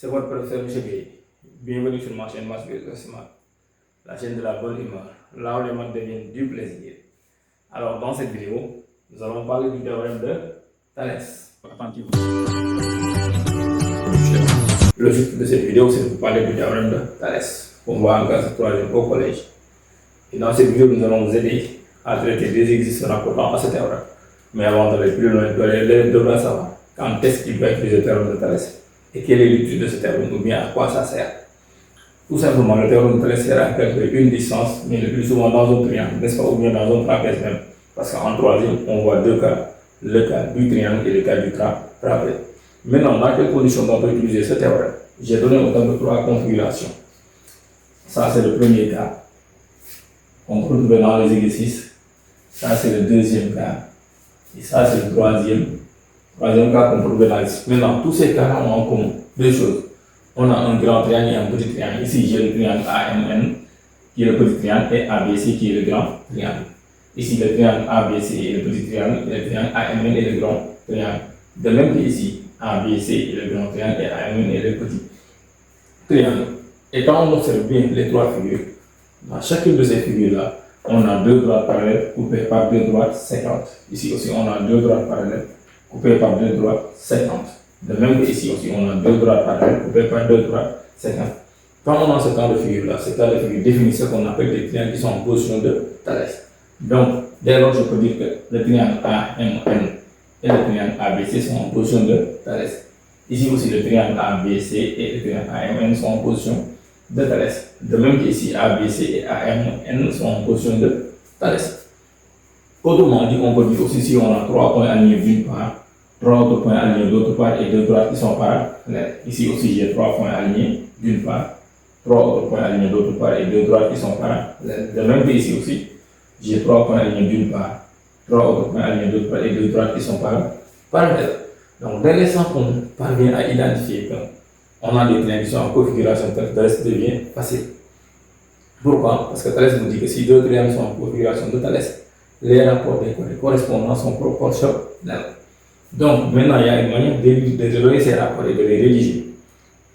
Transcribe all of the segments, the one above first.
C'est votre professeur M. Gueye. Bienvenue sur ma chaîne Maths Smart, la chaîne de la bonne humeur, là où les maths deviennent du plaisir. Alors, dans cette vidéo, nous allons parler du théorème de Thalès. Attentivement. Le but de cette vidéo, c'est de vous parler du théorème de Thalès, qu'on voit en classe 3e au collège. Et dans cette vidéo, nous allons vous aider à traiter des exercices rapportant à ce théorème. Mais avant d'aller plus loin, l'élève devra savoir quand est-ce qu'il va utiliser le théorème de Thalès et quelle est l'utilité de ce théorème ou bien à quoi ça sert. Tout simplement, le théorème de Thalès sert à calculer une distance, mais le plus souvent dans un triangle, n'est-ce pas, ou bien dans un trapèze même. Parce qu'en troisième, on voit deux cas, le cas du triangle et le cas du trapèze. Maintenant, dans quelles conditions on peut utiliser ce théorème? J'ai donné autant de trois configurations. Ça, c'est le premier cas. On peut retrouver dans les exercices. Ça, c'est le deuxième cas. Et ça, c'est le troisième cas qu'on peut trouver dans l'exercice. Maintenant, tous ces cas ont en commun deux choses. On a un grand triangle et un petit triangle. Ici, j'ai le triangle AMN qui est le petit triangle et ABC qui est le grand triangle. Ici, le triangle ABC est le petit triangle et le triangle AMN est le grand triangle. De même que ici, ABC est le grand triangle et AMN est le petit triangle. Et quand on observe bien les trois figures, dans chacune de ces figures-là, on a deux droites parallèles coupées par deux droites séquentes. Ici aussi, on a deux droites parallèles coupées par deux droites séquentes. De même que ici aussi, on a deux droites parallèles coupées par deux droites séquentes. Quand on a ce cas de figure-là, ce cas de figure définit ce qu'on appelle des triangles qui sont en position de Thalès. Donc, dès lors, je peux dire que le triangle AMN et le triangle ABC sont en position de Thalès. Ici aussi, le triangle ABC et le triangle AMN sont en position de Thalès. De même qu'ici, ABC et AMN sont en position de Thalès. Autrement dit, on peut dire aussi si on a trois points alignés d'une part, trois autres points alignés d'autre part et deux droites qui sont parallèles. Ici aussi, j'ai trois points alignés d'une part, trois autres points alignés d'autre part et deux droites qui sont parallèles. De même qu'ici aussi, j'ai trois points alignés d'une part, trois autres points alignés d'autre part et deux droites qui sont parallèles. Donc, dès l'instant qu'on parvient à identifier qu'on a des triangles qui sont en configuration, Thalès devient facile. Pourquoi? Parce que Thalès nous dit que si deux triangles sont en configuration de Thalès, les rapports des côtés correspondants sont proportionnels. Donc, maintenant, il y a une manière de donner ces rapports et de les rédiger.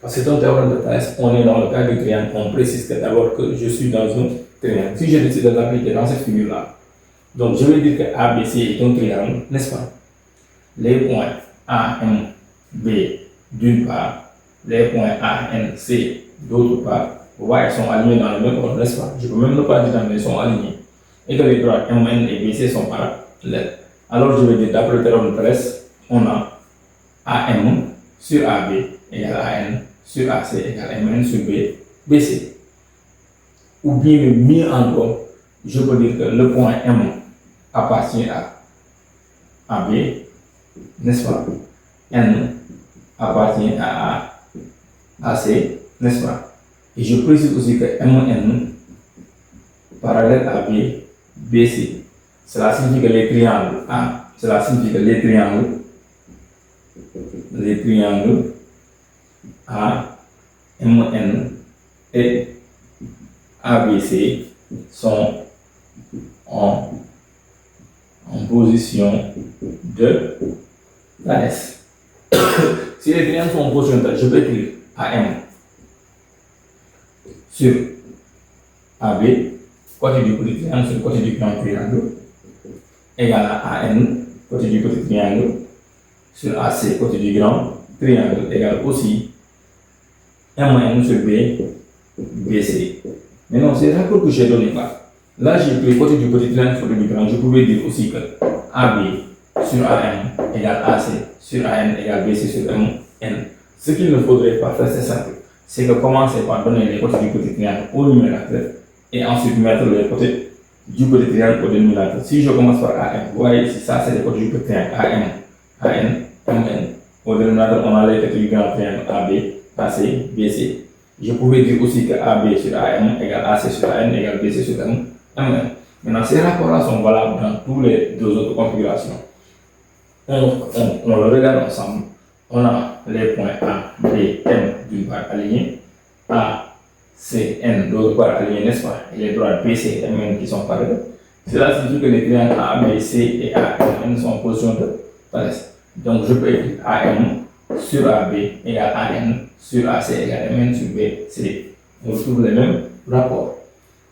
Parce que c'est un théorème de Thalès, on est dans le cas du triangle, on précise que d'abord que je suis dans un triangle. Si je décide de l'appliquer dans cette figure-là, donc je vais dire que ABC est un triangle, n'est-ce pas? Les points A, M, B d'une part, les points A, N, C d'autre part, vous voyez, ils sont alignés dans le même ordre, n'est-ce pas? Je peux même ne pas dire mais ils sont alignés. Et que les droites M, N et B, C sont parallèles. Alors je vais dire, d'après le théorème de Thalès, on a AM sur AB égale AN sur AC égale MN sur BC. Ou bien mieux encore, je peux dire que le point M appartient à AB, n'est-ce pas? N appartient à AC, n'est-ce pas? Et je précise aussi que MN parallèle à BC. Cela signifie que les triangles cela signifie que les triangles A, MN et ABC sont en position de Thalès. Si les triangles sont en position de Thalès, je peux écrire AM sur AB, côté du petit triangle sur le côté du grand triangle, égale à AN, côté du petit triangle, sur AC, côté du grand triangle, égale aussi MN sur BC. Maintenant, c'est ça que j'ai donné là, j'ai pris côté du petit triangle, côté du grand. Je pouvais dire aussi que AB sur AM égale AC sur AN égale BC sur MN. Ce qu'il ne faudrait pas faire, c'est simple. C'est que commencer par donner les côtés du petit triangle au numérateur et ensuite mettre les côtés du petit triangle au dénominateur. Si je commence par AM, vous voyez ici, ça c'est les côtés du petit triangle AM, AN, MN. Au dénominateur, on a les côtés du grand triangle AB, AC, BC. Je pouvais dire aussi que AB sur AM égale AC sur AN égale BC sur MN. Maintenant, ces rapports-là sont valables dans toutes les deux autres configurations. On le regarde ensemble. On a les points A, B, M d'une part alignés, A, C, N d'autre part alignés, n'est-ce pas? Et les droites B, C, M, N qui sont parallèles. Cela signifie que les triangles A, B, C et A, M, N sont en position de Thalès. Donc je peux écrire AM sur AB égale AN sur AC égale MN sur BC. On retrouve les mêmes rapports.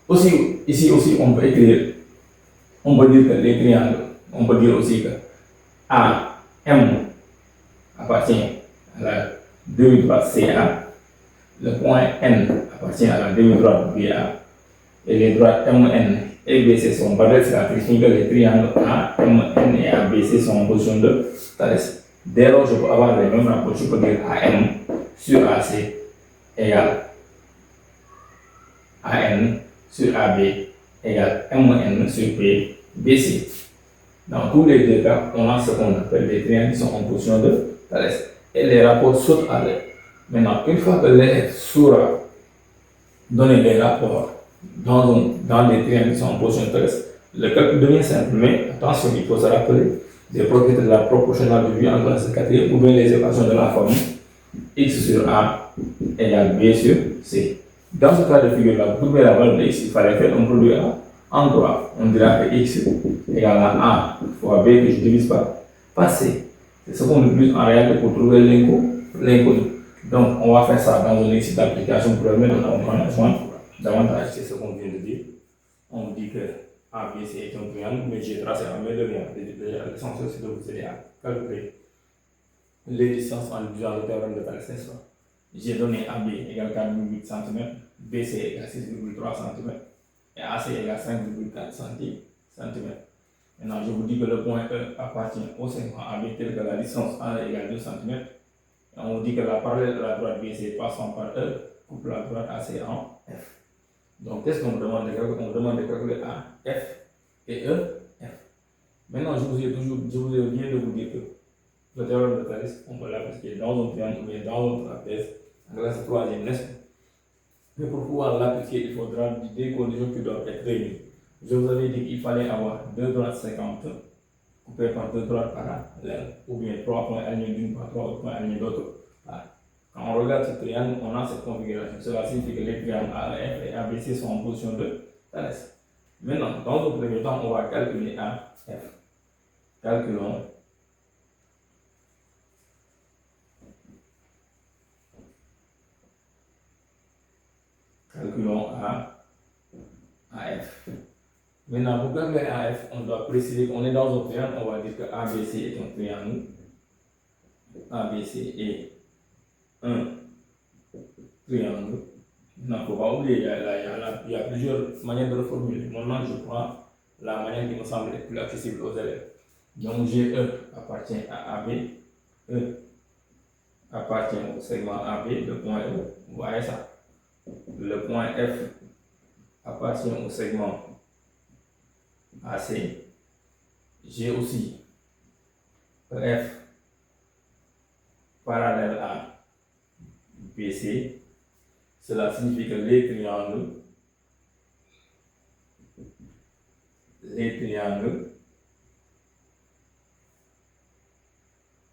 Aussi, ici aussi, on peut dire que les triangles, on peut dire aussi que AM appartient à la demi-droite CA, le point N appartient à la demi-droite BA, et les droites MN et BC sont barrées, cela signifie que les triangles AMN et ABC sont en position de Thalès. Dès lors, je peux avoir les mêmes rapports, je peux dire AM sur AC égale AN sur AB égale MN sur BC. Dans tous les deux cas, on a ce qu'on appelle des triangles qui sont en position de Thalès. Et les rapports sautent à l'air. Maintenant, une fois que l'élève saura donner des rapports dans des triangles qui sont en position de Thalès, le calcul devient simple. Mais attention, il faut se rappeler des propriétés de la proportionnalité de vue en classe 4e ou bien les équations de la forme x sur A égale B sur C. Dans ce cas de figure-là, pour trouver la valeur de x, il fallait faire un produit en droit. On dira que x égale à A fois B que je divise par C. C'est ce qu'on utilise en réalité pour trouver l'inconnu. Donc, on va faire ça dans un exercice d'application pour permettre de comprendre davantage. C'est ce qu'on vient de dire. On dit que ABC est un triangle, mais j'ai tracé en main de rien. L'essentiel, c'est de vous aider à calculer les distances en utilisant le théorème de Thalès, n'est-ce pas? J'ai donné AB égale 4,8 cm, BC égale 6,3 cm et AC égale 5,4 cm. Maintenant, je vous dis que le point E appartient au segment AB tel que la distance A égale 2 cm. Et on vous dit que la parallèle de la droite BC passant par E coupe la droite AC en F. Donc, qu'est-ce qu'on me demande de calculer? On me demande de calculer A, F et E, F. Maintenant, je vous ai bien de vous dire que le théorème de Thalès, on peut l'appliquer dans un triangle ou bien dans un trapèze, en classe 3e, n'est-ce pas? Mais pour pouvoir l'appliquer, il faudra des conditions qui doivent être réunies. Je vous avais dit qu'il fallait avoir deux droites 50 coupées par deux droites parallèles, ou bien trois points alignés d'une part, trois points alignés d'autre part. Quand on regarde ce triangle, on a cette configuration. Cela signifie que les triangles AF et ABC sont en position de Thalès. Maintenant, dans un premier temps, on va calculer AF. Calculons AF. Maintenant, pour calculer AF, on doit préciser qu'on est dans un triangle. On va dire que ABC est un triangle. ABC est un triangle. Il ne faut pas oublier, il y a plusieurs manières de reformuler. Maintenant, je prends la manière qui me semble être plus accessible aux élèves. Donc, GE appartient à AB. E appartient au segment AB, le point E. Vous voyez ça? Le point F appartient au segment AC. J'ai aussi EF parallèle à BC. Cela signifie que les triangles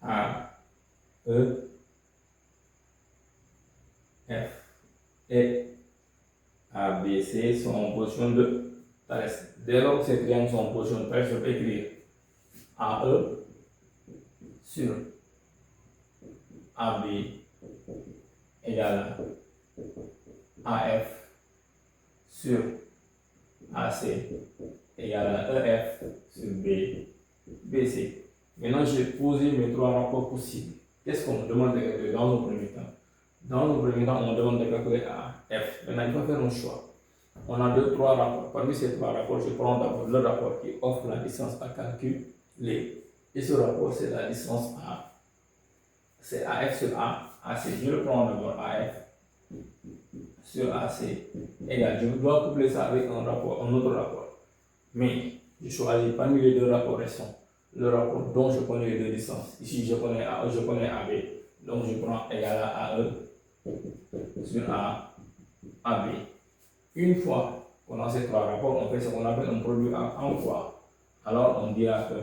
A, E, F et ABC sont en position de Thalès. Dès lors que ces triangles sont en position de Thalès, je peux écrire AE sur AB égale AF sur AC égale à EF sur BC. Maintenant, j'ai posé mes trois rapports possibles. Qu'est-ce qu'on me demande de calculer dans un premier temps? Dans un premier temps, on me demande de calculer AF. Maintenant, il faut faire un choix. On a trois rapports. Parmi ces trois rapports, je prends d'abord le rapport qui offre la distance à calculer. Et ce rapport, c'est la distance A. C'est AF sur AC. Je le prends d'abord AF sur AC égale. Je dois coupler ça avec un autre rapport. Mais je choisis parmi les deux rapports restants le rapport dont je connais les deux distances. Ici, je connais AE, je connais AB. Donc, je prends égal à AE sur AB. Une fois qu'on a ces trois rapports, on fait ce qu'on appelle un produit en fois. Alors, on dira que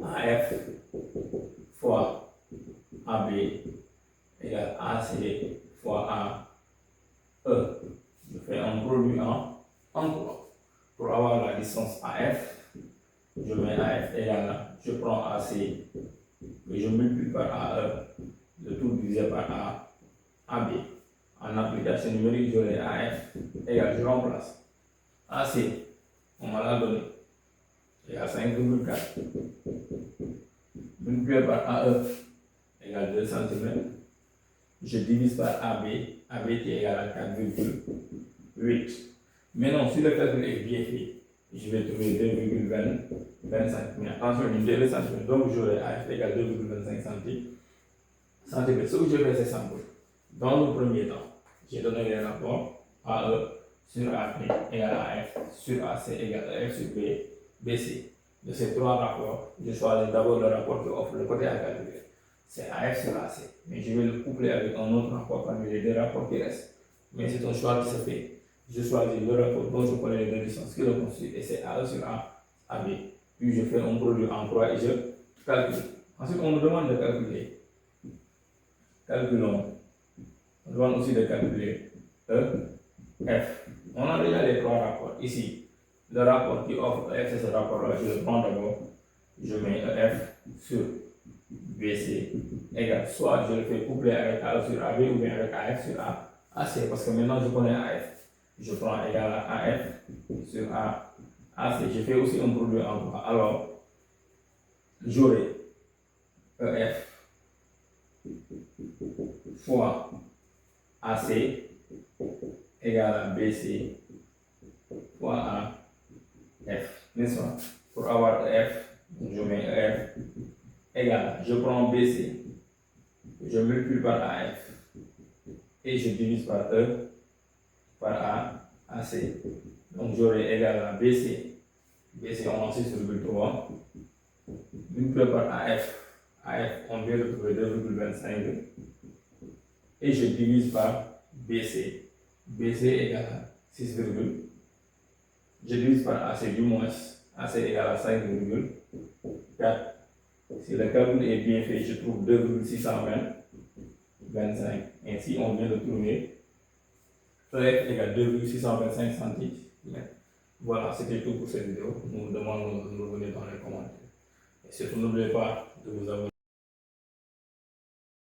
AF fois AB égale AC fois AE. Je fais un produit en quoi? Pour avoir la distance AF, je mets AF égale à, je prends AC, que je multiplie par AE, le tout divisé par AB. En application numérique, j'aurai AF égale, je remplace. AC, on m'a la donné, égale 5,4. Multiplié par AE égale 2 cm. Je divise par AB, AB qui est égal à 4,8. Maintenant, si le calcul est bien fait, je vais trouver 2,25. Mais attention, une délai centimètres. Donc, j'aurai AF égale 2,25 centimètres. Ce que je fais, c'est simple. Dans le premier temps, j'ai donné les rapports AE sur AB égale à F sur AC égale à F sur B, BC. De ces trois rapports, je choisis d'abord le rapport qui offre le côté à calculer. C'est AF sur AC. Mais je vais le coupler avec un autre rapport parmi les deux rapports qui restent. Mais c'est un choix qui se fait. Je choisis le rapport dont je connais les deux distances qui le constituent et c'est AE sur AB. Puis je fais un produit en croix et je calcule. Ensuite, on me demande de calculer. Calculons. On demande aussi de calculer E, F. On a déjà les trois rapports. Ici, le rapport qui offre F, c'est ce rapport-là. Je le prends d'abord. Je mets EF sur BC égale, soit je le fais coupler avec AE sur AB ou bien avec AF sur AC, parce que maintenant je connais AF. Je prends égal à AF sur AC. Je fais aussi un produit en croix. Alors, j'aurai EF fois AC égale à BC fois AF, n'est-ce pas? Pour avoir EF, je mets EF égale, je prends BC, je multiplie par AF et je divise par E par AC. Donc j'aurai égal à BC, BC on a 6,3, multiplié par AF, AF on vient de trouver 2,25 et je divise par BC, BC égale à 6, je divise par AC du moins, AC égale à 5,4. Si le calcul est bien fait, je trouve 2,625. Ainsi, on vient de trouver EF égale 2,625 cm. Voilà, c'était tout pour cette vidéo. Nous vous demandons de nous revenir dans les commentaires. Et surtout, n'oubliez pas de vous abonner.